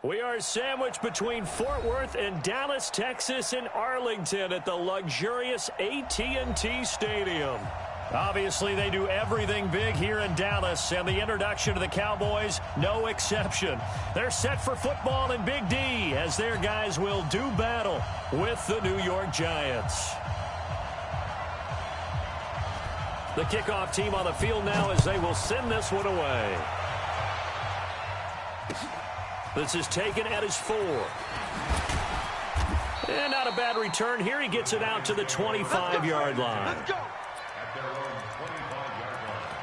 We are sandwiched between Fort Worth and Dallas, Texas, and Arlington at the luxurious AT&T Stadium. Obviously, they do everything big here in Dallas, and the introduction to the Cowboys, no exception. They're set for football in Big D as their guys will do battle with the New York Giants. The kickoff team on the field now as they will send this one away. This is taken at his 4. And not a bad return here. He gets it out to the 25-yard line. Let's go. At their own 25-yard line.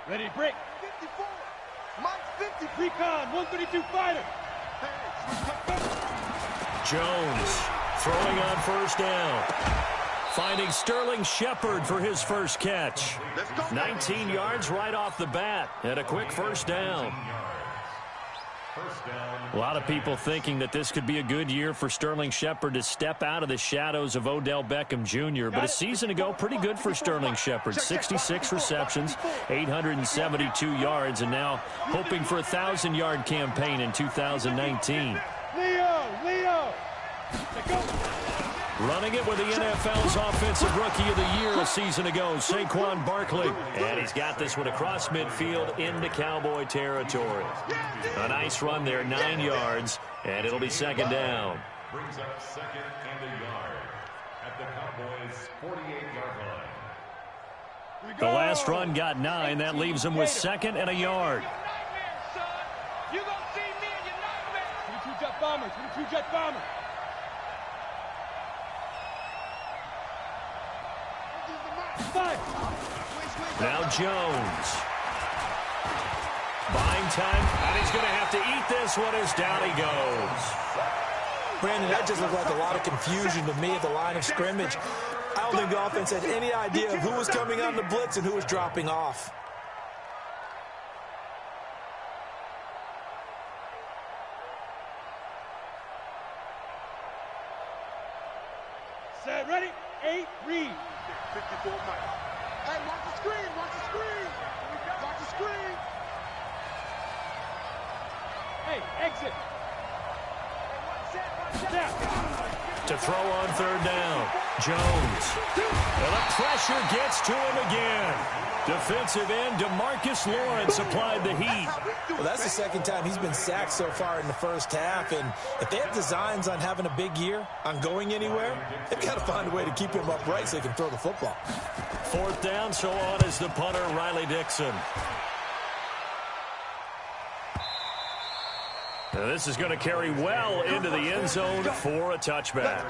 Ready to break. 54. Mike's 50. Recon, 132 fighter. Jones throwing on first down. Finding Sterling Shepard for his first catch. 19 yards right off the bat and a quick first down. A lot of people thinking that this could be a good year for Sterling Shepard to step out of the shadows of Odell Beckham Jr. But a season ago, pretty good for Sterling Shepard. 66 receptions, 872 yards, and now hoping for a 1,000-yard campaign in 2019. Leo! Running it with the NFL's Offensive Rookie of the Year a season ago, Saquon Barkley. And he's got this one across midfield into Cowboy territory. A nice run there, 9 yards, and it'll be second down. Brings up second and a yard at the Cowboys' 48-yard line. The last run got 9. That leaves him with second and a yard. You're going to see me in your nightmares. 22 jet bombers, 22 jet bombers. Now Jones. Buying time, and he's going to have to eat this one as down he goes. Brandon, that just looked like a lot of confusion to me at the line of scrimmage. I don't think the offense had any idea of who was coming on the blitz and who was dropping off. Set, ready, 8, read. 54 Mike. Hey, watch the screen, watch the screen. Watch the screen. Hey, exit. To throw on third down, Jones. And the pressure gets to him again. Defensive end DeMarcus Lawrence applied the heat. Well, that's the second time he's been sacked so far in the first half, and if they have designs on having a big year, on going anywhere, they've got to find a way to keep him upright so they can throw the football. Fourth down, so on is the punter, Riley Dixon. Now this is going to carry well into the end zone for a touchback.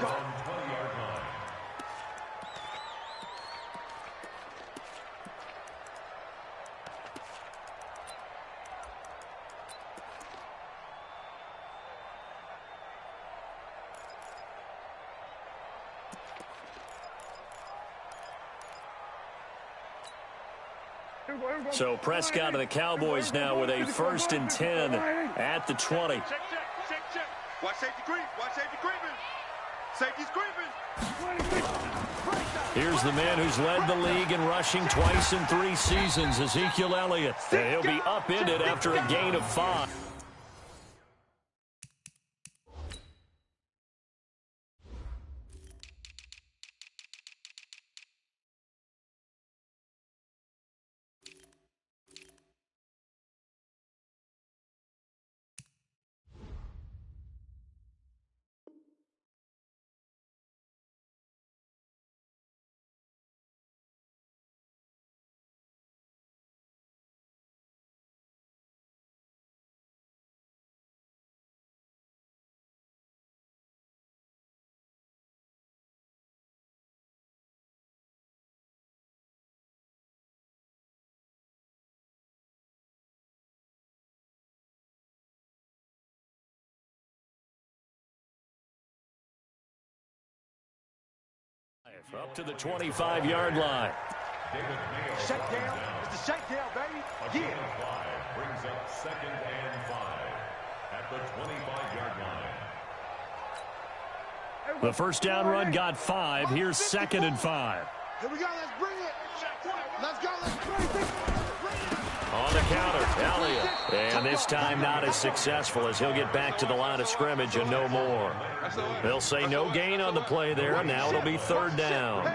So Prescott and the Cowboys now with a 1st and 10 at the 20. Check. Watch safety creep. Watch safety creeping. Safety's creeping. Here's the man who's led the league in rushing twice in 3 seasons, Ezekiel Elliott. And he'll be upended after a gain of 5. Up to the 25-yard line. Shutdown. It's the shutdown, baby. Yeah. Brings up second and 5 at the 25-yard line. The first down run got 5. Here's 2nd and 5. Here we go. Let's bring it. Let's go. Let's bring it. On the counter, Elliott. And this time not as successful as he'll get back to the line of scrimmage and no more. They'll say no gain on the play there, and now it'll be 3rd down. Watch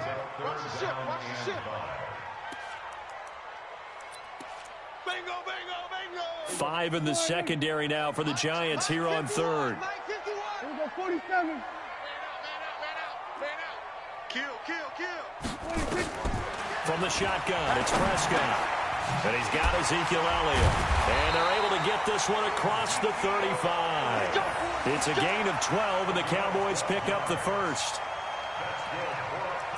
the ship. Watch the ship. Bingo, bingo, bingo. 5 in the secondary now for the Giants here on 3rd. Here we go, 47. Man out. Kill. From the shotgun, it's Prescott. And he's got Ezekiel Elliott. And they're able to get this one across the 35. It's a gain of 12, and the Cowboys pick up the first.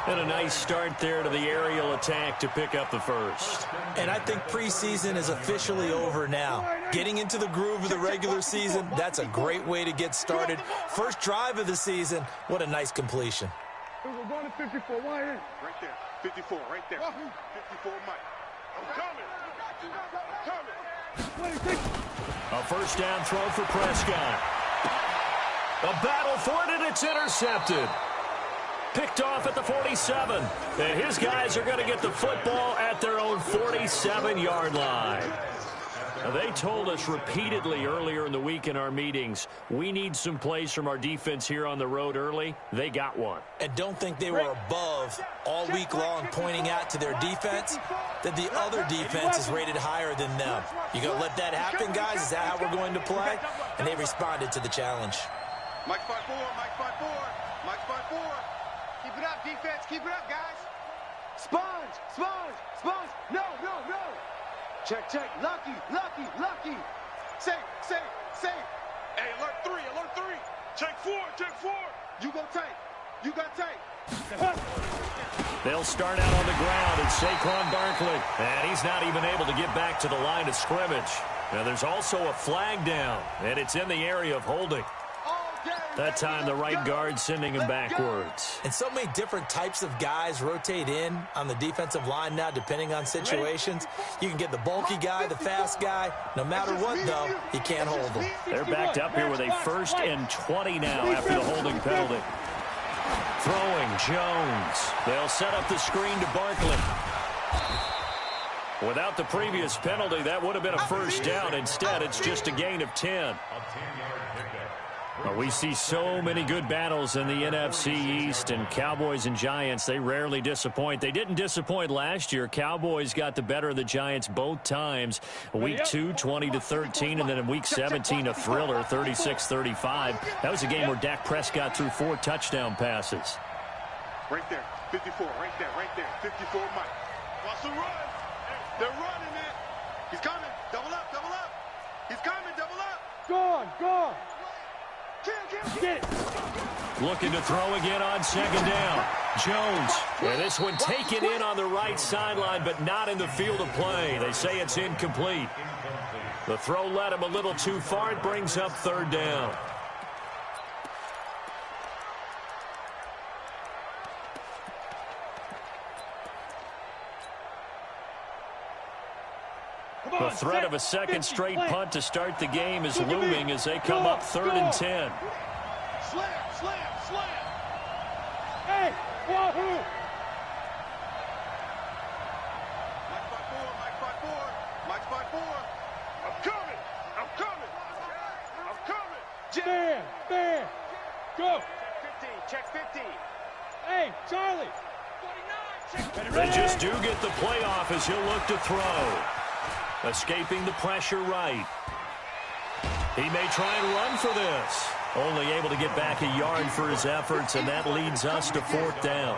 And a nice start there to the aerial attack to pick up the first. And I think preseason is officially over now. Getting into the groove of the regular season, that's a great way to get started. First drive of the season, what a nice completion. We're going to 54. Right there. 54, right there. 54, Mike. I'm coming. A first down throw for Prescott. A battle for it, and it's intercepted. Picked off at the 47. And his guys are going to get the football at their own 47-yard line. Now, they told us repeatedly earlier in the week in our meetings, we need some plays from our defense here on the road early. They got one. And don't think they were above all week long pointing out to their defense that the other defense is rated higher than them. You going to let that happen, guys? Is that how we're going to play? And they responded to the challenge. Mike 5-4. Keep it up, defense. Keep it up, guys. Sponge. No. Check. Lucky. Safe. Hey, alert 3. Check 4. You got tape. They'll start out on the ground. It's Saquon Barkley. And he's not even able to get back to the line of scrimmage. Now, there's also a flag down, and it's in the area of holding. That time, the right guard sending him backwards. And so many different types of guys rotate in on the defensive line now, depending on situations. You can get the bulky guy, the fast guy. No matter what, though, you can't hold them. They're backed up here with a 1st and 20 now after the holding penalty. Throwing, Jones. They'll set up the screen to Barkley. Without the previous penalty, that would have been a first down. Instead, it's just a gain of 10. Well, we see so many good battles in the NFC East, and Cowboys and Giants, they rarely disappoint. They didn't disappoint last year. Cowboys got the better of the Giants both times. Week 2, 20-13, and then in Week 17, a thriller, 36-35. That was a game where Dak Prescott threw 4 touchdown passes. Right there, 54, right there, 54, Mike. Watch the run. They're running it. He's coming. Double up. He's coming, double up. Gone. Get it. Looking to throw again on 2nd down. Jones. And this one taken in on the right sideline, but not in the field of play. They say it's incomplete. The throw led him a little too far. It brings up 3rd down. The threat of a second straight punt to start the game is looming as they come up 3rd and 10. Slam. Hey, wahoo! Mike 5-4. I'm coming. Bam. Go. Check 15. Hey, Charlie. 49. They just do get the playoff as he'll look to throw. Escaping the pressure right. He may try and run for this. Only able to get back a yard for his efforts, and that leads us to 4th down.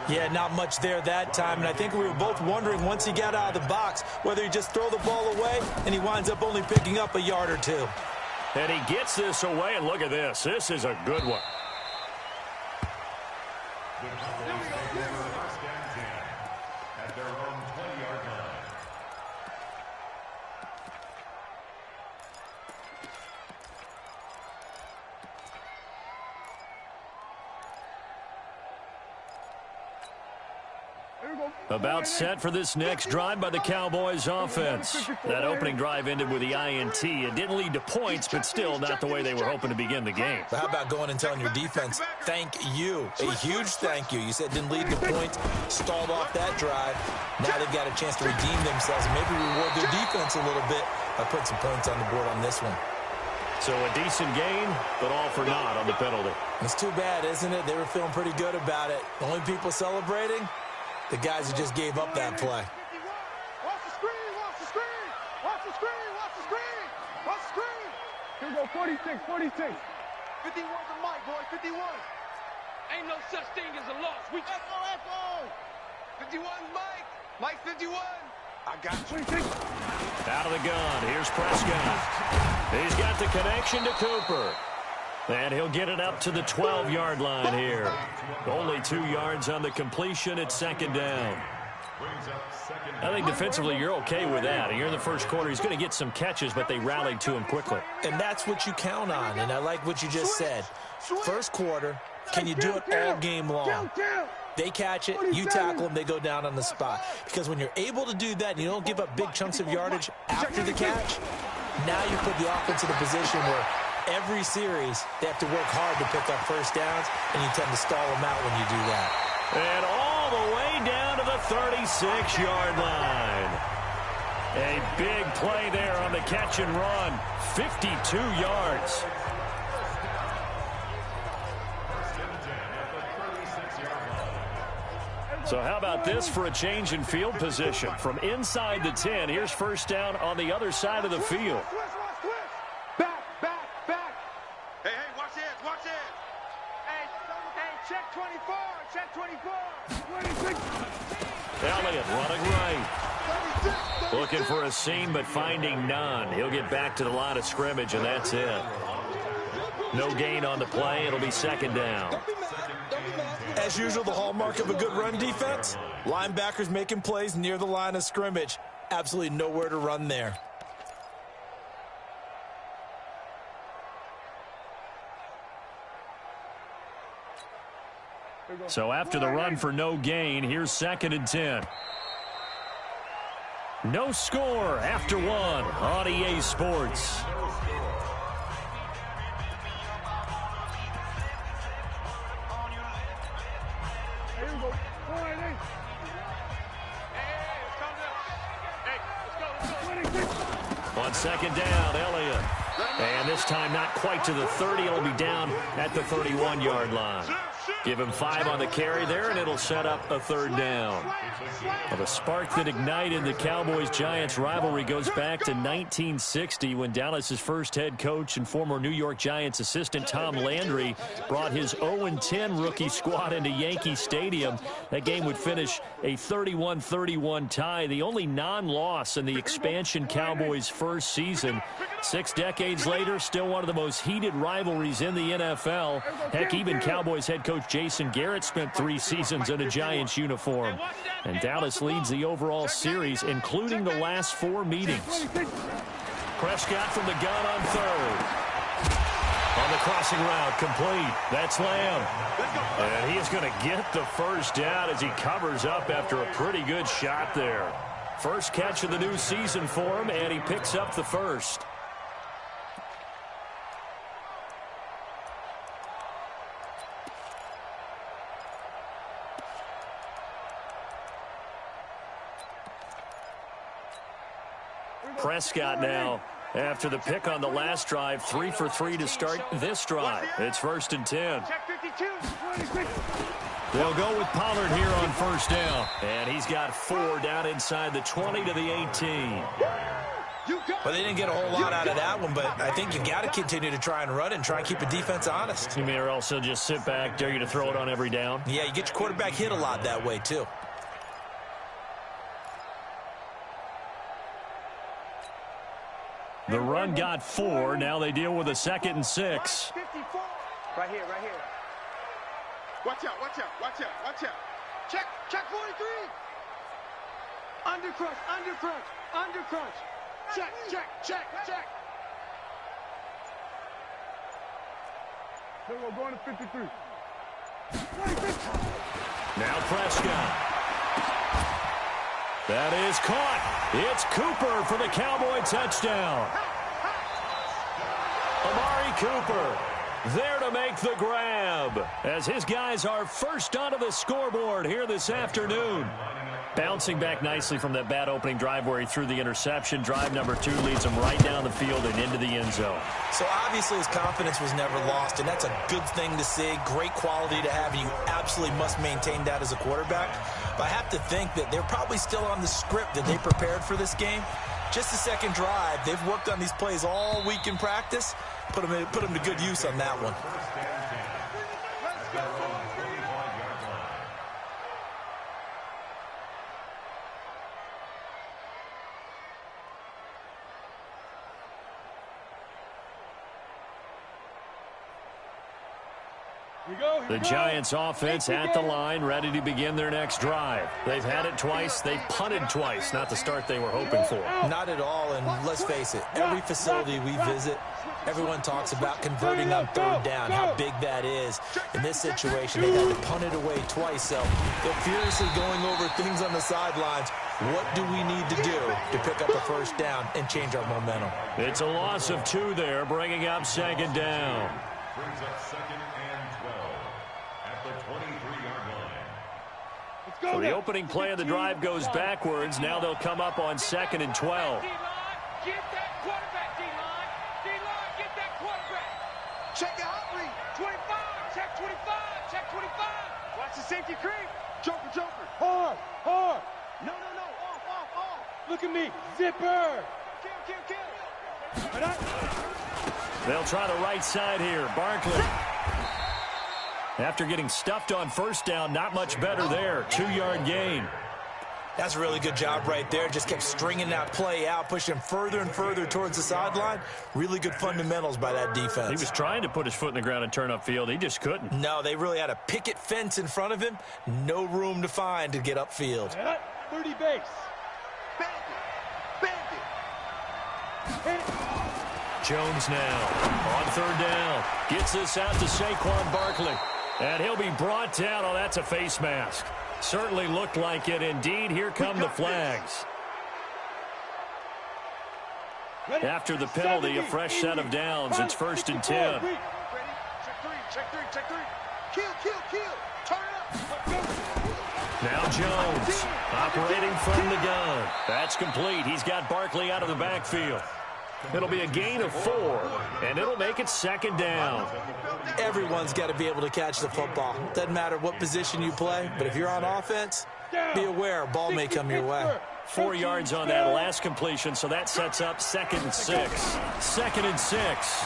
Yeah, not much there that time, and I think we were both wondering once he got out of the box whether he'd just throw the ball away, and he winds up only picking up a yard or 2. And he gets this away, and look at this. This is a good one. At their own 20-yard line. Here About set for this next drive by the Cowboys offense. That opening drive ended with the INT. It didn't lead to points, but still not the way they were hoping to begin the game. But how about going and telling your defense, thank you, a huge thank you. You said it didn't lead to points, stalled off that drive. Now they've got a chance to redeem themselves and maybe reward their defense a little bit by putting some points on the board on this one. So a decent gain, but all for naught on the penalty. It's too bad, isn't it? They were feeling pretty good about it. The only people celebrating, the guys who just gave up that play. Watch the screen, watch the screen, watch the screen, watch the screen, watch the screen. Here we go, 46, 46. 51's a Mike, boy, 51. Ain't no such thing as a loss. We Echo. 51 Mike. Mike 51. I got you. 26. Out of the gun, here's Prescott. He's got the connection to Cooper. And he'll get it up to the 12-yard line here. Only 2 yards on the completion at second down. I think defensively you're okay with that. And you're in the first quarter. He's going to get some catches, but they rallied to him quickly. And that's what you count on. And I like what you just said. First quarter, can you do it all game long? They catch it, you tackle them, they go down on the spot. Because when you're able to do that and you don't give up big chunks of yardage after the catch, now you put the offense in a position where every series they have to work hard to pick up first downs, and you tend to stall them out when you do that. And all the way down to the 36-yard line. A big play there on the catch and run. 52 yards. So how about this for a change in field position? From inside the 10, here's first down on the other side of the field. Back. Hey, watch it, watch it. Hey, check 24, check 24. 26. Elliott running right. Looking for a seam, but finding none. He'll get back to the line of scrimmage, and that's it. No gain on the play. It'll be second down. As usual, the hallmark of a good run defense, linebackers making plays near the line of scrimmage. Absolutely nowhere to run there. So after the run for no gain, here's second and 10. No score after one on EA Sports. On second down, Elliott. And this time not quite to the 30. It'll be down at the 31-yard line. Give him 5 on the carry there, and it'll set up a third down. Well, the spark that ignited the Cowboys-Giants rivalry goes back to 1960 when Dallas's first head coach and former New York Giants assistant Tom Landry brought his 0-10 rookie squad into Yankee Stadium. That game would finish a 31-31 tie, the only non-loss in the expansion Cowboys' first season. 6 decades later, still one of the most heated rivalries in the NFL. Heck, even Cowboys head coach Jason Garrett spent 3 seasons in a Giants uniform. And Dallas leads the overall series, including the last 4 meetings. Prescott from the gun on third. On the crossing route, complete. That's Lamb. And he is going to get the first down as he covers up after a pretty good shot there. First catch of the new season for him, and he picks up the first. Prescott now, after the pick on the last drive, 3 for 3 to start this drive. It's first and 10. They'll go with Pollard here on first down. And he's got 4 down inside the 20 to the 18. Well, they didn't get a whole lot out of that one, but I think you got to continue to try and run it and try and keep the defense honest. You mean or also just sit back, dare you to throw it on every down? Yeah, you get your quarterback hit a lot that way, too. The run got 4. Now they deal with a 2nd and 6. Right here. Watch out. Check 43. Under crunch. Check. Then we're going to 53. Now Prescott. That is caught. It's Cooper for the Cowboy touchdown. Amari Cooper there to make the grab as his guys are first onto the scoreboard here this afternoon. Bouncing back nicely from that bad opening drive where he threw the interception. Drive number 2 leads him right down the field and into the end zone. So obviously his confidence was never lost, and that's a good thing to see. Great quality to have, and you absolutely must maintain that as a quarterback. But I have to think that they're probably still on the script that they prepared for this game. Just the second drive. They've worked on these plays all week in practice. Put them to good use on that one. The Giants offense at the line, ready to begin their next drive. They've had it twice. They've punted twice. Not the start they were hoping for. Not at all, and let's face it, every facility we visit, everyone talks about converting on third down, how big that is. In this situation, they had to punt it away twice, so they're furiously going over things on the sidelines. What do we need to do to pick up a first down and change our momentum? It's a loss of 2 there, bringing up second down. Brings up second and 12 at the 23-yard line. So the opening play of the drive goes backwards. Now they'll come up on second and 12. Get that quarterback, D-line. D-line, get that quarterback. Check it out, read. 25, check 25, check 25. Watch the safety creep. Joker, Joker. Hard, hard. No, off. Look at me, zipper. Kill. They'll try the right side here. Barkley. After getting stuffed on first down, not much better there. 2-yard gain. That's a really good job right there. Just kept stringing that play out, pushing him further and further towards the sideline. Really good fundamentals by that defense. He was trying to put his foot in the ground and turn upfield. He just couldn't. No, they really had a picket fence in front of him. No room to find to get upfield. 30 base. Bandit. Jones now on third down. Gets this out to Saquon Barkley. And he'll be brought down. Oh, that's a face mask. Certainly looked like it. Indeed, here come the flags. After the penalty, a fresh set of downs. It's first and 10. Ready? Check three. Kill. Turn it up. Now Jones operating from the gun. That's complete. He's got Barkley out of the backfield. It'll be a gain of 4, and it'll make it second down. Everyone's got to be able to catch the football. Doesn't matter what position you play, but if you're on offense, be aware a ball may come your way. 4 yards on that last completion, so that sets up 2nd and 6. 2nd and 6.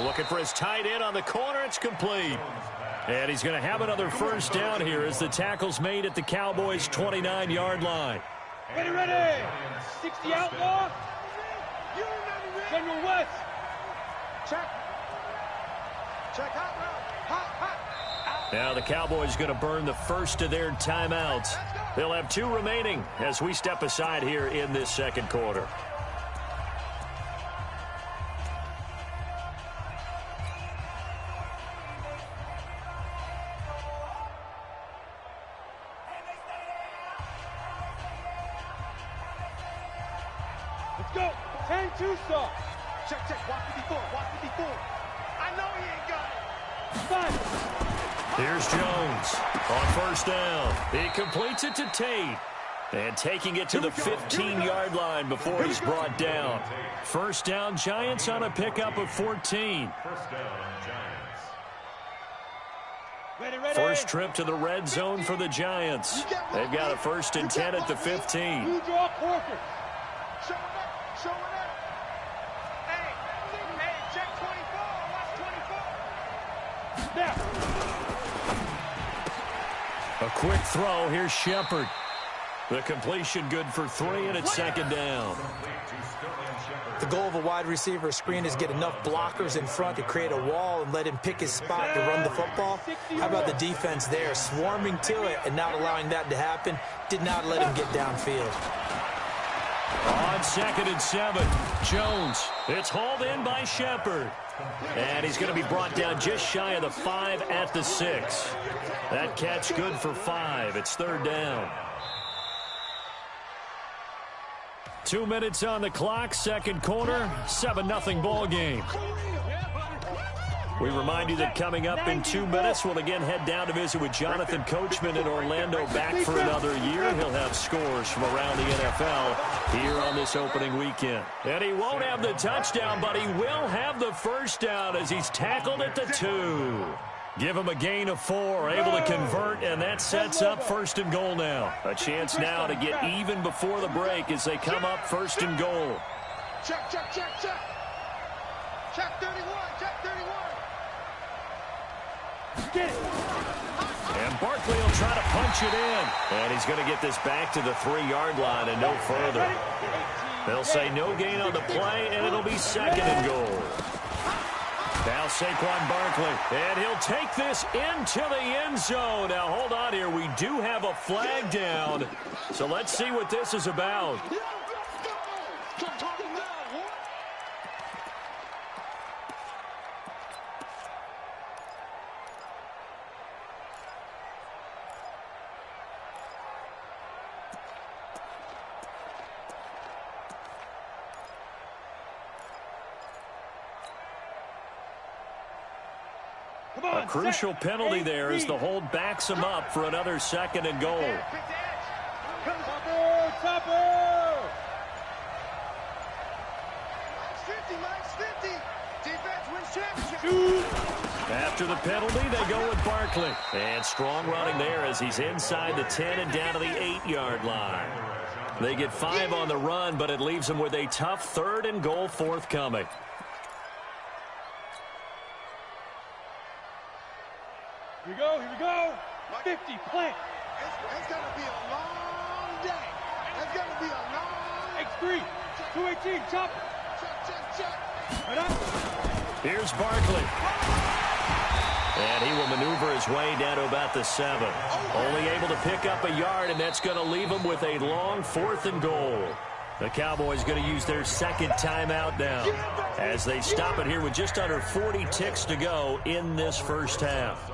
Looking for his tight end on the corner. It's complete. And he's going to have another first down here as the tackle's made at the Cowboys' 29-yard line. Ready. 60 outlaw. General West. Check out. Hot. Now the Cowboys going to burn the first of their timeouts. They'll have 2 remaining as we step aside here in this second quarter. Let's go. 10-2 stop. Check. Watch me before. I know he ain't got it. 5. Here's Jones on first down. He completes it to Tate. And taking it to the 15-yard line before he's brought down. First down, Giants on a pickup of 14. First down, Giants. Ready. First trip to the red zone for the Giants. They've got a 1st and 10 at the 15. Blue draw Corker. Showing up. Hey, check 24. Watch 24. Now. A quick throw. Here's Shepard. The completion good for 3, and it's second down. The goal of a wide receiver screen is get enough blockers in front to create a wall and let him pick his spot to run the football. How about the defense there, swarming to it and not allowing that to happen? Did not let him get downfield. On 2nd and 7, Jones. It's hauled in by Shepard. And he's going to be brought down just shy of the 5 at the 6. That catch good for 5. It's third down. 2 minutes on the clock, second quarter, 7-0 ball game. We remind you that coming up in 2 minutes, we'll again head down to visit with Jonathan Coachman in Orlando, back for another year. He'll have scores from around the NFL here on this opening weekend. And he won't have the touchdown, but he will have the first down as he's tackled at the 2. Give him a gain of 4, able to convert, and that sets up first and goal now. A chance now to get even before the break as they come up first and goal. Check, check, check, check. Check 31, check 31. Get it. And Barkley will try to punch it in. And he's going to get this back to the 3-yard line and no further. They'll say no gain on the play, and it'll be second and goal. Now Saquon Barkley, and he'll take this into the end zone. Now hold on here. We do have a flag down, so let's see what this is about. A crucial penalty there as the hold backs him up for another second and goal. After the penalty, they go with Barkley. And strong running there as he's inside the 10 and down to the 8-yard line. They get 5 on the run, but it leaves them with a tough third and goal forthcoming. Here we go. 50, plant. It's going to be a long day. It's going to be a long X3, 218, chop. check. Right up. Here's Barkley. And he will maneuver his way down to about the 7. Only able to pick up a yard, and that's going to leave him with a long 4th and goal. The Cowboys going to use their second timeout now as they stop it here with just under 40 ticks to go in this first half.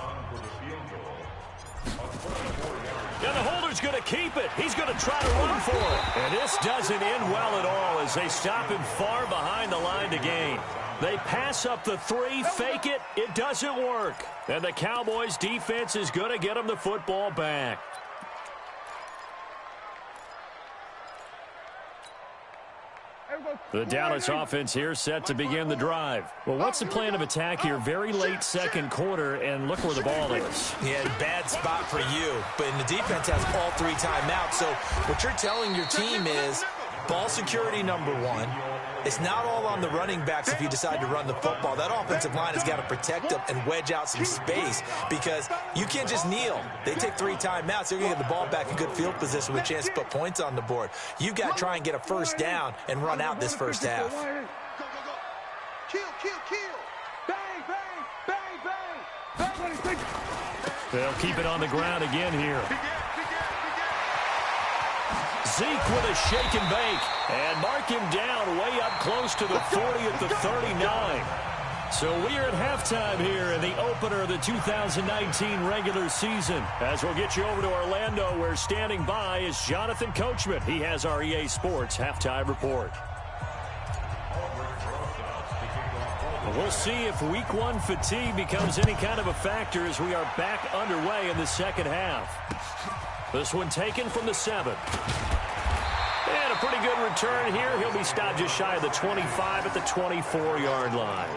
And the holder's going to keep it. He's going to try to run for it. And this doesn't end well at all as they stop him far behind the line to gain. They pass up the 3, fake it. It doesn't work. And the Cowboys defense is going to get him the football back. The Dallas offense here set to begin the drive. Well, what's the plan of attack here? Very late second quarter, and look where the ball is. Yeah, bad spot for you, but the defense has all 3 timeouts. So what you're telling your team is ball security number 1. It's not all on the running backs if you decide to run the football. That offensive line has got to protect them and wedge out some space because you can't just kneel. They take 3 timeouts. They're going to get the ball back in good field position with a chance to put points on the board. You've got to try and get a first down and run out this first half. Go. Kill. Bang, bang, bang. They'll keep it on the ground again here. Zeke with a shake and bake, and mark him down way up close to the 40 at the 39. So we are at halftime here in the opener of the 2019 regular season. As we'll get you over to Orlando, where standing by is Jonathan Coachman. He has our EA Sports halftime report. We'll see if week 1 fatigue becomes any kind of a factor as we are back underway in the second half. This one taken from the 7. And a pretty good return here. He'll be stopped just shy of the 25 at the 24-yard line.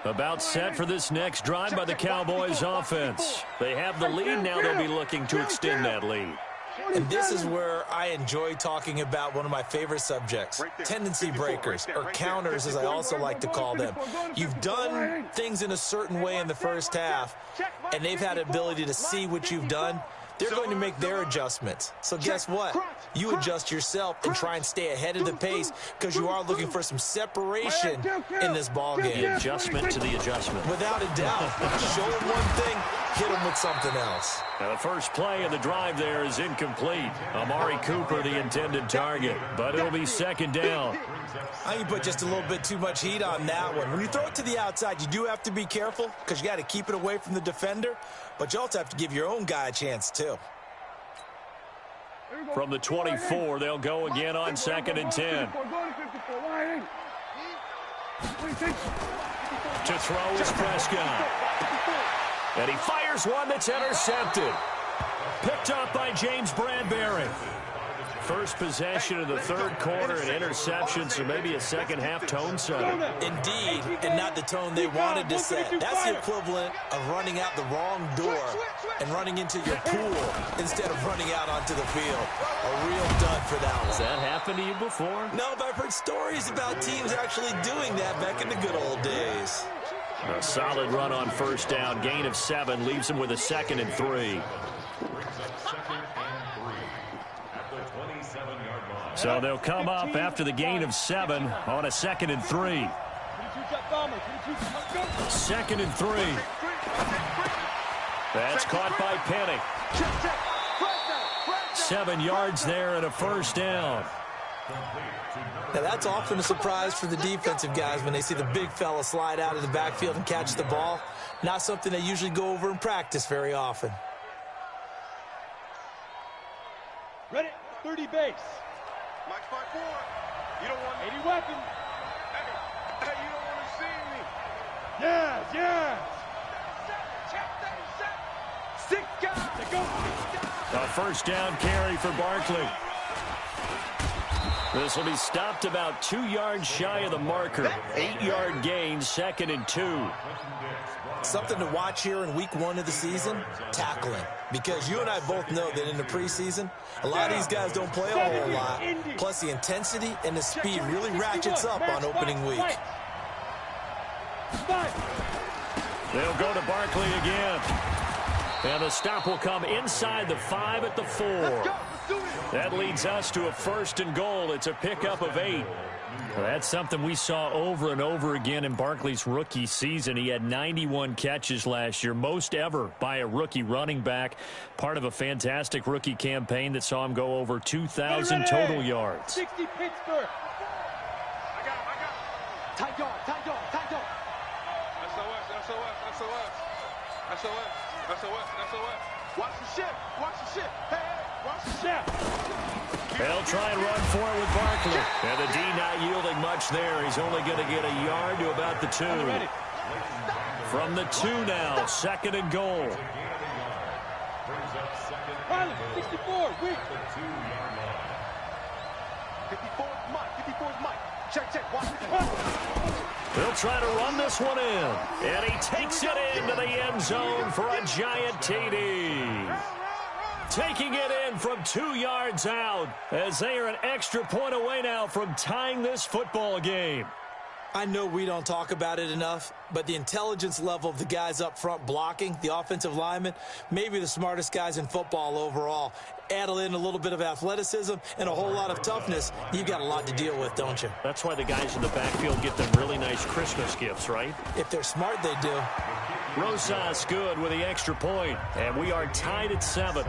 About set for this next drive by the Cowboys offense. They have the lead. Now they'll be looking to extend that lead. And this is where I enjoy talking about one of my favorite subjects, tendency breakers, or counters as I also like to call them. You've done things in a certain way in the first half, and they've had the ability to see what you've done. They're going to make their adjustments. So guess what? You adjust yourself and try and stay ahead of the pace because you are looking for some separation in this ball game. The adjustment to the adjustment. Without a doubt. Show them one thing, hit them with something else. Now the first play of the drive there is incomplete. Amari Cooper, the intended target, but it'll be second down. I think you put just a little bit too much heat on that one. When you throw it to the outside, you do have to be careful because you got to keep it away from the defender, but you also have to give your own guy a chance too. From the 24, they'll go again on 2nd and 10. To throw is Prescott. And he fires one that's intercepted. Picked up by James Bradbury. First possession of the third quarter, an interception, so maybe a second-half tone setter. Indeed, and not the tone they wanted to set. That's the equivalent of running out the wrong door and running into your pool instead of running out onto the field. A real dud for that one. Has that happened to you before? No, but I've heard stories about teams actually doing that back in the good old days. A solid run on first down. Gain of 7 leaves him with a 2nd and 3. So they'll come up after the gain of 7 on a 2nd and 3. 2nd and 3. That's caught by Penny. 7 yards there and a first down. Now that's often a surprise for the defensive guys when they see the big fella slide out of the backfield and catch the ball. Not something they usually go over in practice very often. Ready, 30 base. Mike 5-4. You don't want 80 weapons. Hey, you don't want to see me. Yes, yes. 6 guys. They go. A first down carry for Barkley. This will be stopped about 2 yards shy of the marker. 8-yard gain, 2nd and 2. Something to watch here in week 1 of the season, tackling. Because you and I both know that in the preseason, a lot of these guys don't play a whole lot. Plus the intensity and the speed really ratchets up on opening week. They'll go to Barkley again. And the stop will come inside the 5 at the 4. That leads us to a 1st and goal. It's a pickup of 8. Well, that's something we saw over and over again in Barkley's rookie season. He had 91 catches last year, most ever by a rookie running back. Part of a fantastic rookie campaign that saw him go over 2,000 total yards. 60 Pittsburgh. I got him. Tight dog. SOS. Watch the ship. Hey, watch the ship. They'll try and run for it with Barkley. And the D not yielding much there. He's only going to get a yard to about the 2. From the 2 now, 2nd and goal. 64, weak. 54 is Mike. Check. Watch it. They'll try to run this one in. And he takes it into the end zone for a giant TD. Taking it in from 2 yards out as they are an extra point away now from tying this football game. I know we don't talk about it enough, but the intelligence level of the guys up front blocking, the offensive linemen, maybe the smartest guys in football overall. Add in a little bit of athleticism and a whole lot of toughness, you've got a lot to deal with, don't you? That's why the guys in the backfield get them really nice Christmas gifts, right? If they're smart, they do. Rosas good with the extra point, and we are tied at 7.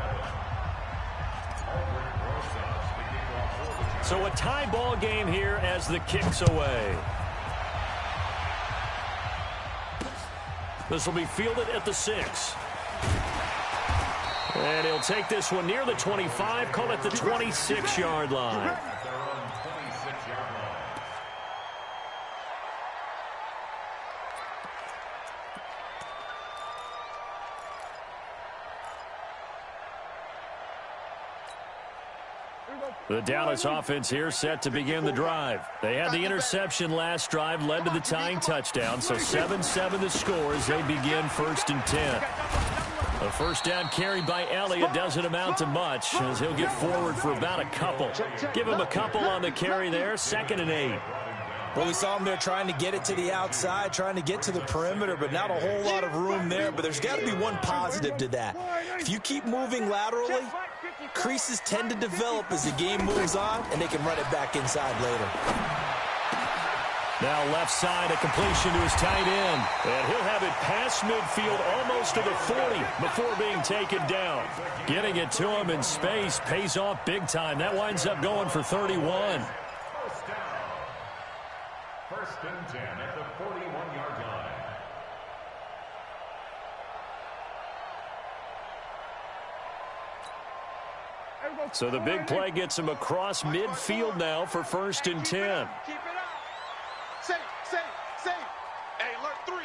So a tie ball game here as the kick's away. This will be fielded at the 6. And he'll take this one near the 25, call it the 26-yard line. The Dallas offense here set to begin the drive. They had the interception last drive, led to the tying touchdown, so 7-7 the score as they begin 1st and 10. A first down carried by Elliott doesn't amount to much as he'll get forward for about a couple. Give him a couple on the carry there, 2nd and 8. Well, we saw him there trying to get it to the outside, trying to get to the perimeter, but not a whole lot of room there. But there's got to be one positive to that. If you keep moving laterally, creases tend to develop as the game moves on, and they can run it back inside later. Now left side, a completion to his tight end. And he'll have it past midfield almost to the 40 before being taken down. Getting it to him in space pays off big time. That winds up going for 31. First down. First and 10 at the 41-yard line. So the big play gets him across midfield now for first and 10. Keep it up. Safe. Hey, alert 3.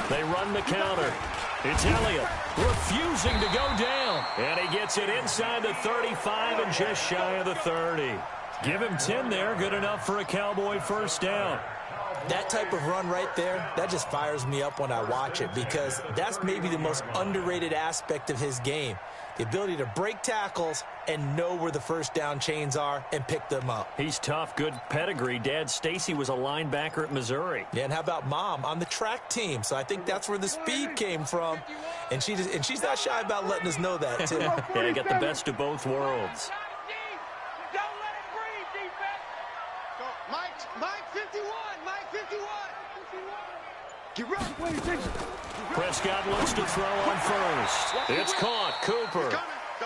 They run the counter. It's Elliott refusing to go down. And he gets it inside the 35 and just shy of the 30. Give him 10 there. Good enough for a Cowboy first down. That type of run right there, that just fires me up when I watch it because that's maybe the most underrated aspect of his game. The ability to break tackles and know where the first down chains are and pick them up. He's tough, good pedigree. Dad, Stacy, was a linebacker at Missouri. Yeah, and how about Mom on the track team? So I think that's where the speed came from. And she's not shy about letting us know that, too. Yeah, he got the best of both worlds. Don't let it breathe, defense. Mike 51. Get ready. Prescott looks to throw on first. It's caught. Cooper.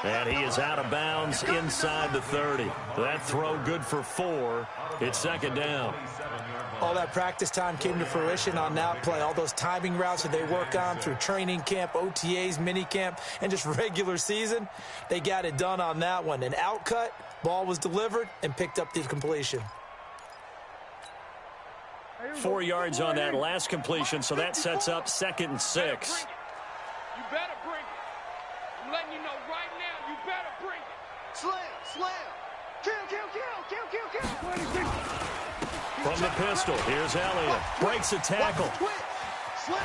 And he is out of bounds inside the 30. That throw good for 4. It's second down. All that practice time came to fruition on that play. All those timing routes that they work on through training camp, OTAs, mini camp, and just regular season, they got it done on that one. An outcut, ball was delivered, and picked up the completion. 4 yards on that last completion, so that sets up second and 6. You better bring it. I'm letting you know right now, you better bring it. Slam. Kill. From the pistol, here's Elliott. Breaks a tackle. Slam.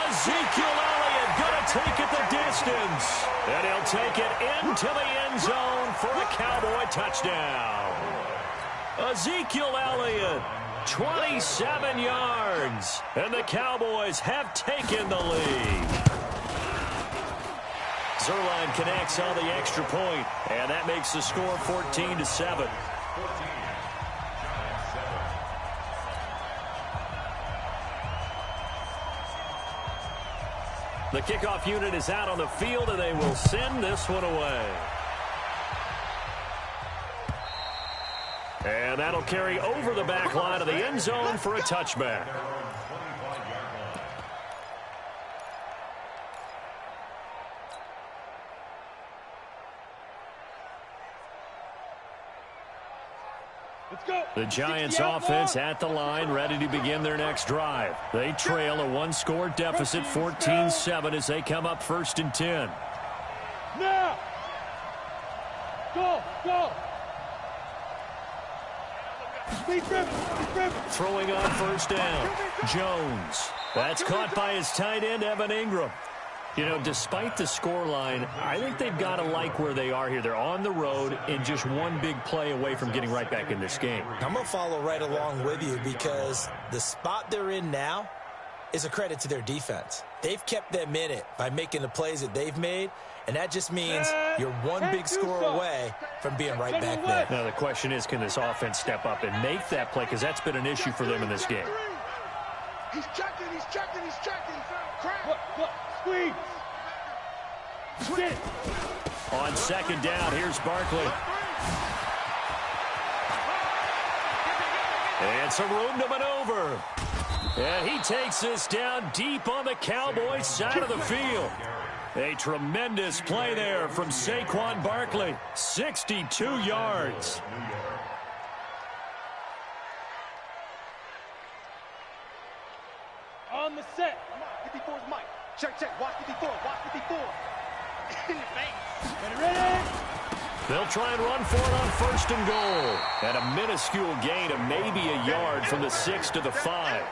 Ezekiel Elliott gonna take it the distance. And he'll take it into the end zone for a Cowboy touchdown. Ezekiel Elliott, 27 yards. And the Cowboys have taken the lead. Zerline connects on the extra point, and that makes the score 14-7. The kickoff unit is out on the field, and they will send this one away. And that'll carry over the back line of the end zone for a touchback. The Giants offense at the line, ready to begin their next drive. They trail a one-score deficit, 14-7, as they come up first and 10. Now! Go! Throwing on first down, Jones. That's caught by his tight end, Evan Ingram. You know, despite the scoreline, I think they've got to like where they are here. They're on the road and just one big play away from getting right back in this game. I'm going to follow right along with you because the spot they're in now is a credit to their defense. They've kept them in it by making the plays that they've made, and that just means you're one big score away from being right back there. Now, the question is, can this offense step up and make that play? Because that's been an issue for them in this game. He's checking. Crap. Look, squeeze. Switch. On second down, here's Barkley. And some room to maneuver. And he takes this down deep on the Cowboys side of the field. A tremendous play there from Saquon Barkley. 62 yards. On the set. 54's Mike. Check. Watch 54. In the face. Ready? They'll try and run for it on first and goal. At a minuscule gain of maybe a yard from the 6 to the 5.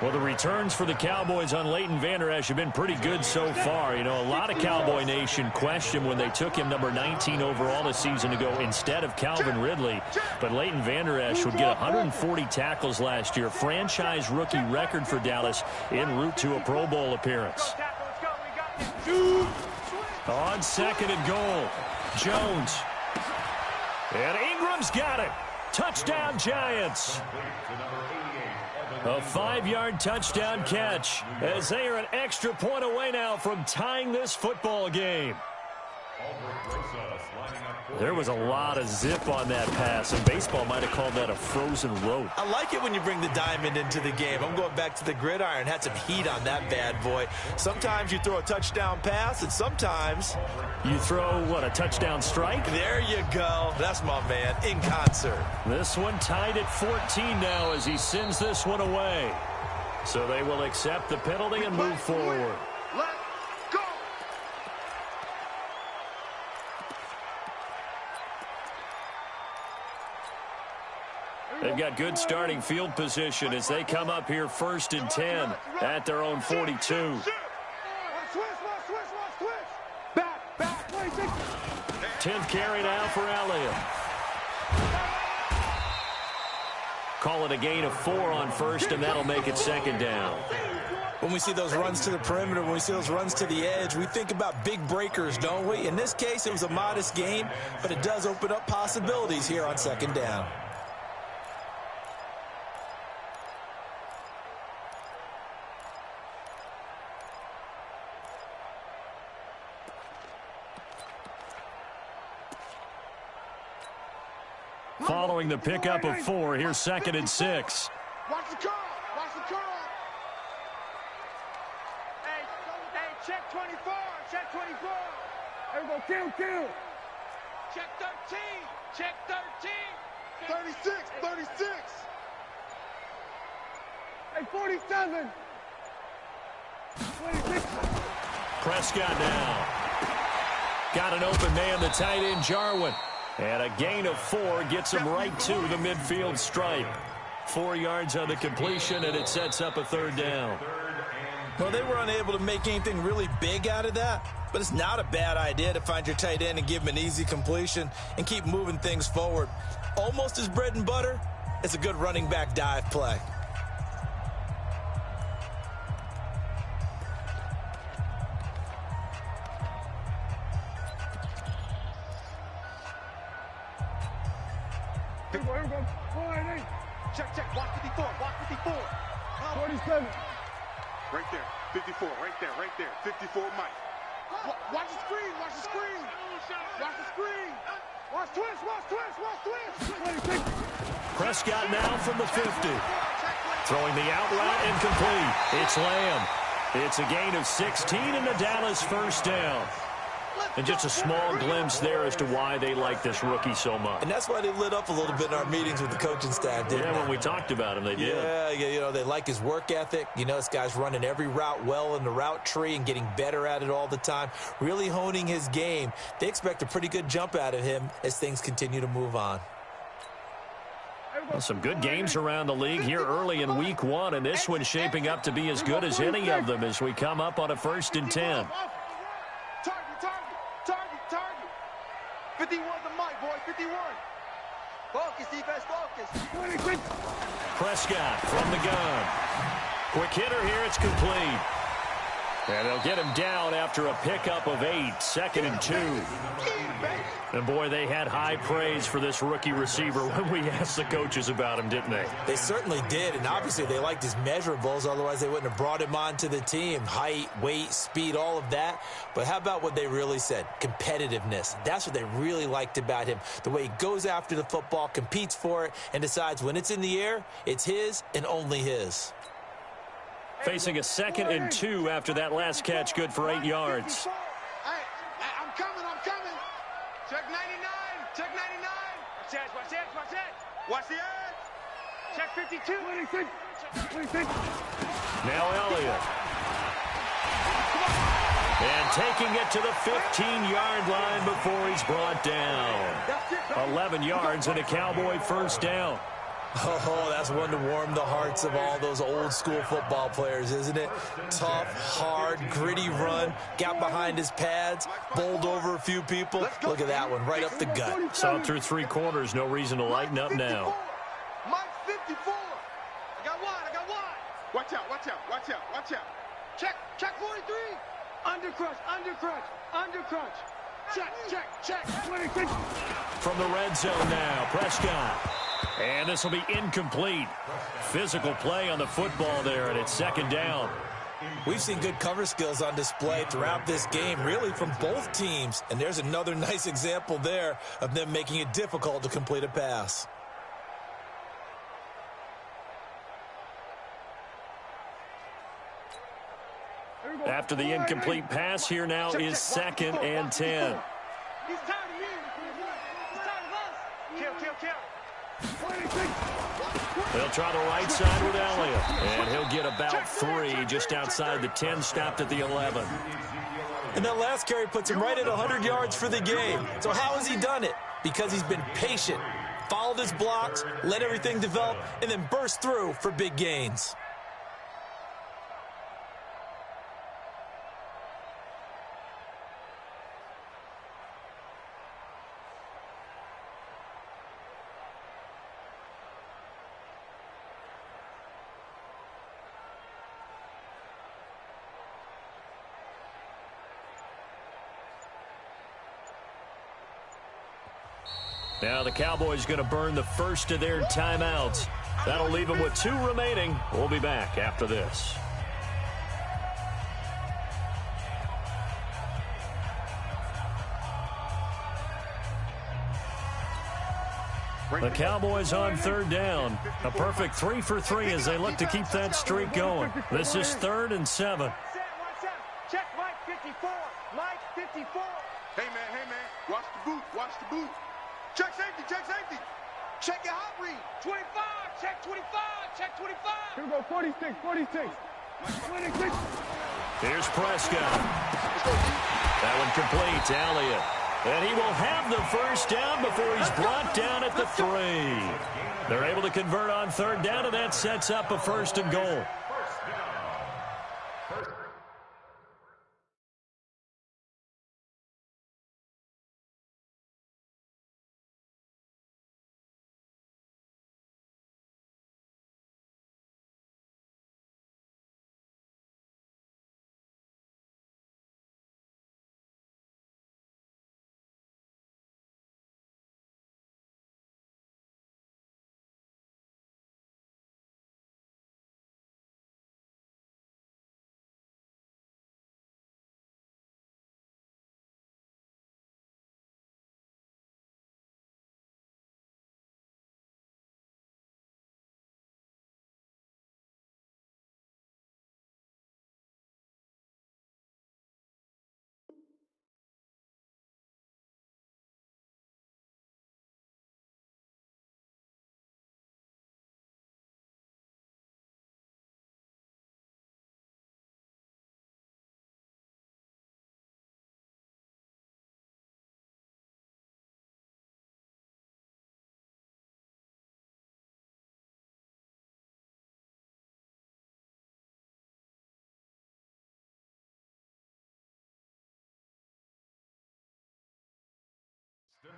Well, the returns for the Cowboys on Leighton Vander Esch have been pretty good so far. You know, a lot of Cowboy Nation questioned when they took him number 19 overall a season ago instead of Calvin Ridley. But Leighton Vander Esch would get 140 tackles last year, franchise rookie record for Dallas, en route to a Pro Bowl appearance. On second and goal, Jones. And Ingram's got it. Touchdown, Giants. A 5-yard touchdown catch as they are an extra point away now from tying this football game. There was a lot of zip on that pass, and baseball might have called that a frozen rope. I like it when you bring the diamond into the game. I'm going back to the gridiron. Had some heat on that bad boy. Sometimes you throw a touchdown pass, and sometimes you throw, what, a touchdown strike? There you go. That's my man, in concert. This one tied at 14 now as he sends this one away. So they will accept the penalty and move forward. They've got good starting field position as they come up here 1st and 10 at their own 42. 10th carry now for Elliott. Call it a gain of 4 on 1st, and that'll make it 2nd down. When we see those runs to the perimeter, when we see those runs to the edge, we think about big breakers, don't we? In this case, it was a modest gain, but it does open up possibilities here on 2nd down. Following the pickup of 4, here's 2nd and 6. Watch the curl. Watch the curl. Hey, check 24. Check 24. Everybody, kill. Check 13. Check 13. 36. 36. Hey, 47. 26. Prescott now. Got an open man, the tight end, Jarwin. And a gain of 4 gets him right to the midfield stripe. 4 yards on the completion, and it sets up a 3rd down. Well, they were unable to make anything really big out of that, but it's not a bad idea to find your tight end and give him an easy completion and keep moving things forward. Almost his bread and butter. It's a good running back dive play. Check. Watch 54. Watch 54. 47. Right there. 54. Right there. 54, Mike. Watch the screen. Watch the screen. Watch the screen. Watch twist. 26. Prescott now from the 50. Throwing the out route incomplete. It's Lamb. It's a gain of 16 and the Dallas 1st down. And just a small glimpse there as to why they like this rookie so much. And that's why they lit up a little bit in our meetings with the coaching staff, didn't they? When we talked about him, they did. Yeah, you know, they like his work ethic. You know, this guy's running every route well in the route tree and getting better at it all the time, really honing his game. They expect a pretty good jump out of him as things continue to move on. Well, some good games around the league here early in week 1, and this one's shaping up to be as good as any of them as we come up on a 1st and 10. Target. 51 the mic, boy. 51. Focus, defense, focus. 26. Prescott from the gun. Quick hitter here. It's complete. And they'll get him down after a pickup of 8. 2nd and 2. And, boy, they had high praise for this rookie receiver when we asked the coaches about him, didn't they? They certainly did, and obviously they liked his measurables. Otherwise, they wouldn't have brought him onto the team. Height, weight, speed, all of that. But how about what they really said? Competitiveness. That's what they really liked about him. The way he goes after the football, competes for it, and decides when it's in the air, it's his and only his. Facing a 2nd and 2 after that last catch, good for 8 yards. Hey, I'm coming. Check 99. Watch the edge. Check 52. 26. Now Elliott. And taking it to the 15-yard line before he's brought down. 11 yards and a Cowboy 1st down. Oh, that's one to warm the hearts of all those old school football players, isn't it? Tough, hard, gritty run, got behind his pads, bowled over a few people. Look at that one, right up the gut. Saw it through 3 quarters, no reason to lighten up now. Mike 54. I got one. Watch out. Check 43. Undercrunch. Check. From the red zone now, Prescott. And this will be incomplete. Physical play on the football there, and it's second down. We've seen good cover skills on display throughout this game, really from both teams. And there's another nice example there of them making it difficult to complete a pass. After the incomplete pass, here now is 2nd and 10. He's tired of me. He's tired of us. Kill. They'll try the right side with Elliott. And he'll get about 3 just outside the 10, stopped at the 11. And that last carry puts him right at 100 yards for the game. So how has he done it? Because he's been patient, followed his blocks, let everything develop, and then burst through for big gains. Now the Cowboys going to burn the first of their timeouts. That'll leave them with 2 remaining. We'll be back after this. The Cowboys on 3rd down. A perfect 3 for 3 as they look to keep that streak going. This is 3rd and 7. Check Mike 54. Mike 54. Hey, man. Watch the boot. Check safety. Check your hot read. 25. Check 25. Here we go, 46. 26. Here's Prescott. That one complete to Elliott. And he will have the first down before he's brought down at the 3. They're able to convert on 3rd down, and that sets up a 1st and goal.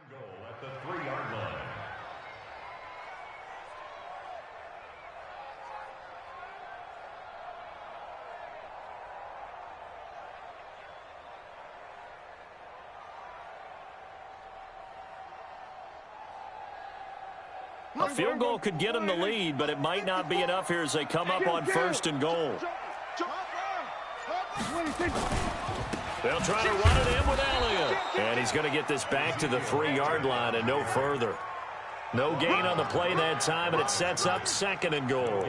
Goal at the 3-yard line. A field goal could get them the lead, but it might not be enough here as they come up on 1st and goal. They'll try to run it in with Elliott. And he's going to get this back to the 3-yard line and no further. No gain on the play that time, and it sets up 2nd and goal.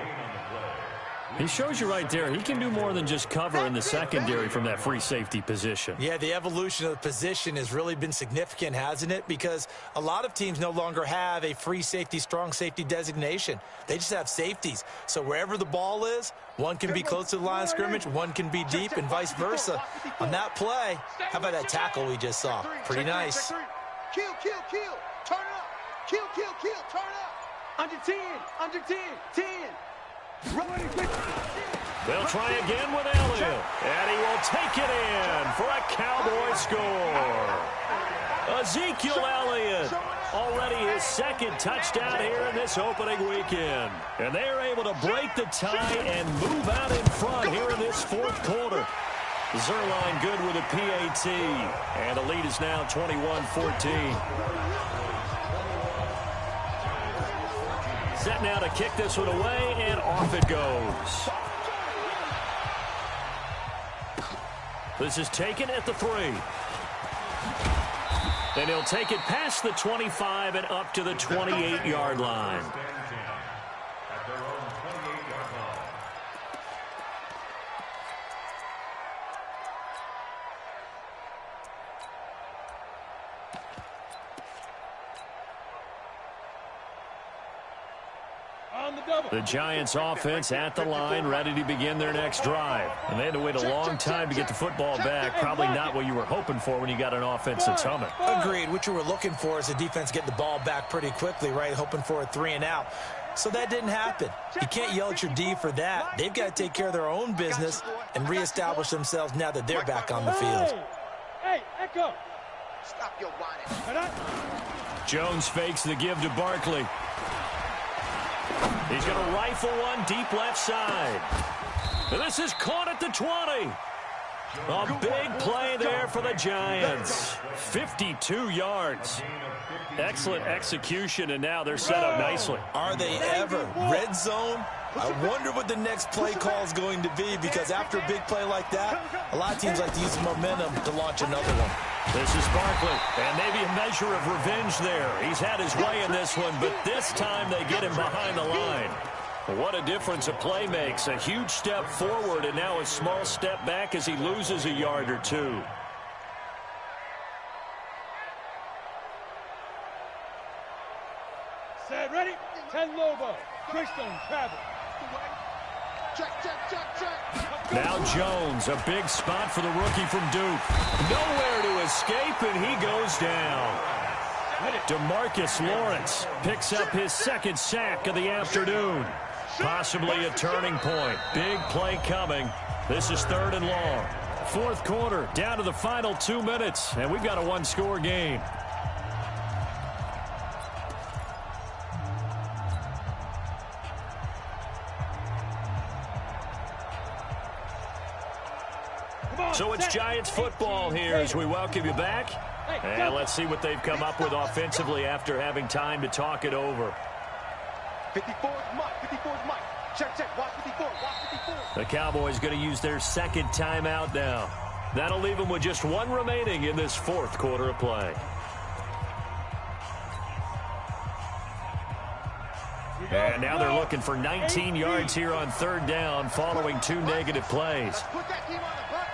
He shows you right there, he can do more than just cover in the secondary from that free safety position. Yeah, the evolution of the position has really been significant, hasn't it? Because a lot of teams no longer have a free safety, strong safety designation. They just have safeties. So wherever the ball is, one can be close to the line of scrimmage, one can be deep, and vice versa. On that play, how about that tackle we just saw? Pretty nice. Kill. Turn up. Kill. Turn up. Under 10. 10. They'll try again with Elliott, and he will take it in for a Cowboy score. Ezekiel Elliott, already his 2nd touchdown here in this opening weekend. And they're able to break the tie and move out in front here in this 4th quarter. Zerline good with a PAT. And the lead is now 21-14. Set now to kick this one away, and off it goes. This is taken at the 3. And he'll take it past the 25 and up to the 28-yard line. The Giants offense at the line, ready to begin their next drive. And they had to wait a long time to get the football back. Probably not what you were hoping for when you got an offense that's humming. Agreed. What you were looking for is the defense get the ball back pretty quickly, right? Hoping for a 3 and out. So that didn't happen. You can't yell at your D for that. They've got to take care of their own business and reestablish themselves now that they're back on the field. Hey, Echo. Stop your whining. Jones fakes the give to Barkley. He's going to rifle one deep left side. And this is caught at the 20. A big play there for the Giants. 52 yards. Excellent execution, and now they're set up nicely. Are they ever? Red zone? I wonder what the next play call is going to be, because after a big play like that, a lot of teams like to use momentum to launch another one. This is Barkley, and maybe a measure of revenge there. He's had his way in this one, but this time they get him behind the line. What a difference a play makes. A huge step forward, and now a small step back as he loses a yard or two. Set, ready? 10 Lobo. Christone, travel. Check. Now Jones, a big spot for the rookie from Duke. Nowhere to escape, and he goes down. DeMarcus Lawrence picks up his second sack of the afternoon. Possibly a turning point. Big play coming. This is 3rd and long. 4th quarter, down to the final 2 minutes, and we've got a one-score game. So it's Giants football here as we welcome you back. And let's see what they've come up with offensively after having time to talk it over. 54 is Mike. 54 is Mike. Check. Watch 54. Watch 54. The Cowboys going to use their second timeout now. That'll leave them with just one remaining in this 4th quarter of play. And now they're looking for 19 yards here on 3rd down following 2 negative plays. Put that team on the butt.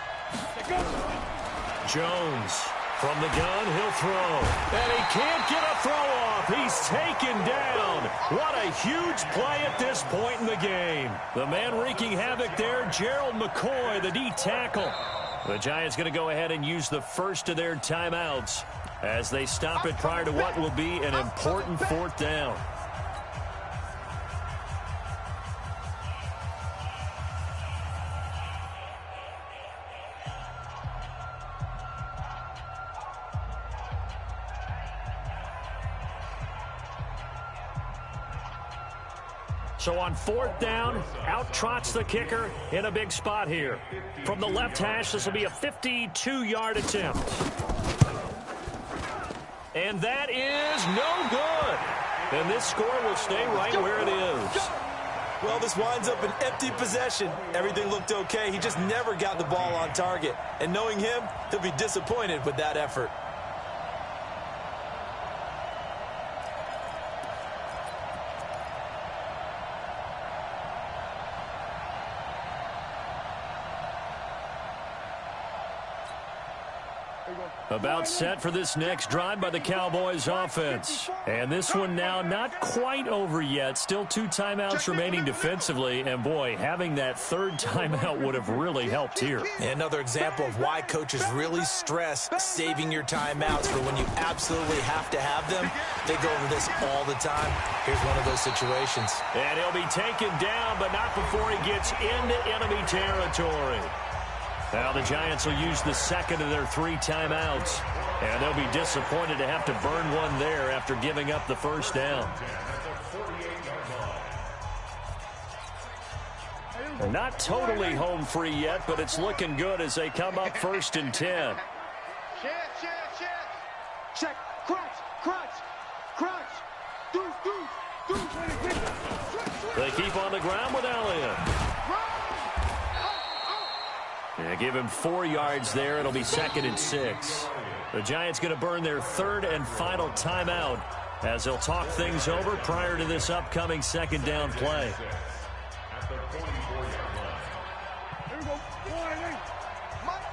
Jones from the gun, he'll throw. And he can't get a throw off. He's taken down. What a huge play at this point in the game. The man wreaking havoc there, Gerald McCoy, the D tackle. The Giants going to go ahead and use the first of their timeouts as they stop it prior to what will be an important 4th down. So on 4th down, out trots the kicker in a big spot here. From the left hash, this will be a 52-yard attempt. And that is no good. And this score will stay right where it is. Well, this winds up an empty possession. Everything looked okay. He just never got the ball on target. And knowing him, he'll be disappointed with that effort. About set for this next drive by the Cowboys offense. And this one now not quite over yet. Still 2 timeouts remaining defensively. And boy, having that 3rd timeout would have really helped here. Another example of why coaches really stress saving your timeouts for when you absolutely have to have them. They go over this all the time. Here's one of those situations. And he'll be taken down, but not before he gets into enemy territory. Now the Giants will use the second of their 3 timeouts. And they'll be disappointed to have to burn one there after giving up the first down. They're not totally home free yet, but it's looking good as they come up 1st and 10. Check. Crunch. Deuce. They keep on the ground with Elliott. Yeah, give him 4 yards there. It'll be 2nd and 6. The Giants going to burn their 3rd and final timeout as they'll talk things over prior to this upcoming 2nd down play. At the 44-yard line. Here we go.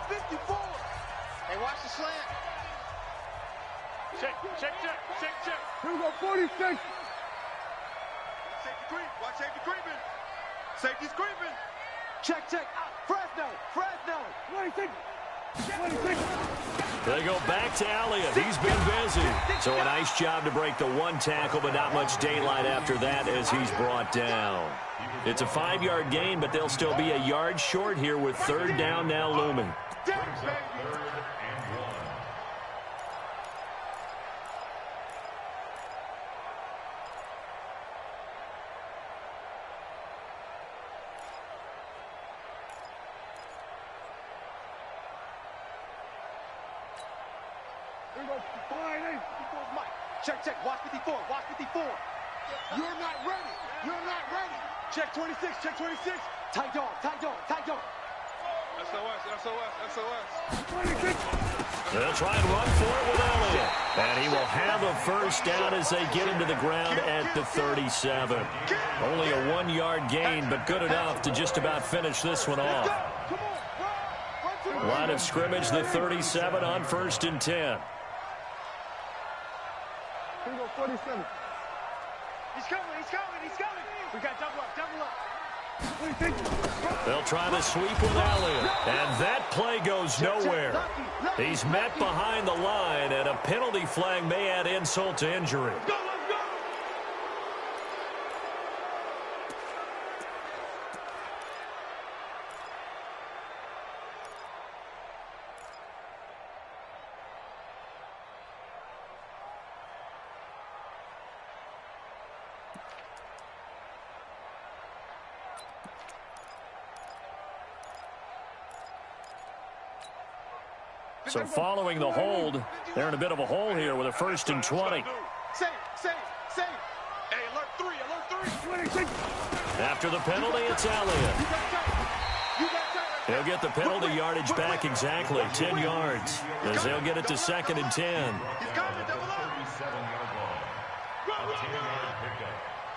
54. Hey, watch the slant. Check. Here we go, 46. Safety creep. Watch safety creeping. Safety's creeping. Check. Fresno. 26. They go back to Elliott. He's been busy. So a nice job to break the 1 tackle, but not much daylight after that as he's brought down. It's a 5-yard gain, but they'll still be a yard short here with 3rd down now looming. Brings up 3rd and 1. Here we go, 58. Mike. Check. Watch 54. You're not ready. Check 26. Tight dog. SOS. 26. They'll try and run for it with Elliott. And he will have a 1st down as they get him to the ground at the 37. Only a 1-yard gain, but good enough to just about finish this one off. Line of scrimmage, the 37 on 1st and 10. Here we go, 47. He's coming. We got double up. 26. They'll try the sweep with Elliott. And that play goes nowhere. He's met behind the line, and a penalty flag may add insult to injury. Let's go. So following the hold, they're in a bit of a hole here with a 1st and 20. Save. Hey, alert 3. 26. After the penalty, it's Elliott. He'll get the penalty yardage back exactly, 10 yards, as they'll get it to 2nd and 10. He's coming, double up. 37-yard line. A 10-yard pickup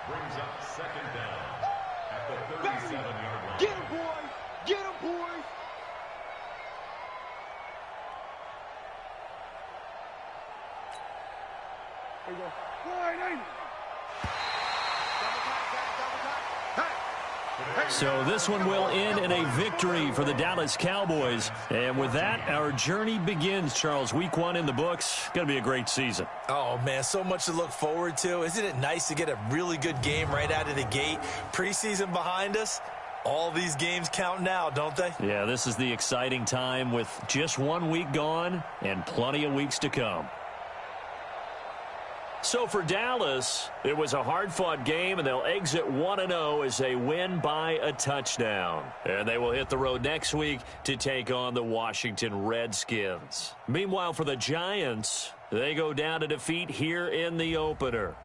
brings up 2nd down at the 37-yard line. Get him, boy. Here we go, 48. So this one will end in a victory for the Dallas Cowboys. And with that, our journey begins, Charles. Week 1 in the books. Going to be a great season. Oh, man, so much to look forward to. Isn't it nice to get a really good game right out of the gate? Preseason behind us. All these games count now, don't they? Yeah, this is the exciting time with just 1 week gone and plenty of weeks to come. So for Dallas, it was a hard-fought game, and they'll exit 1-0 as they win by a touchdown. And they will hit the road next week to take on the Washington Redskins. Meanwhile, for the Giants, they go down to defeat here in the opener.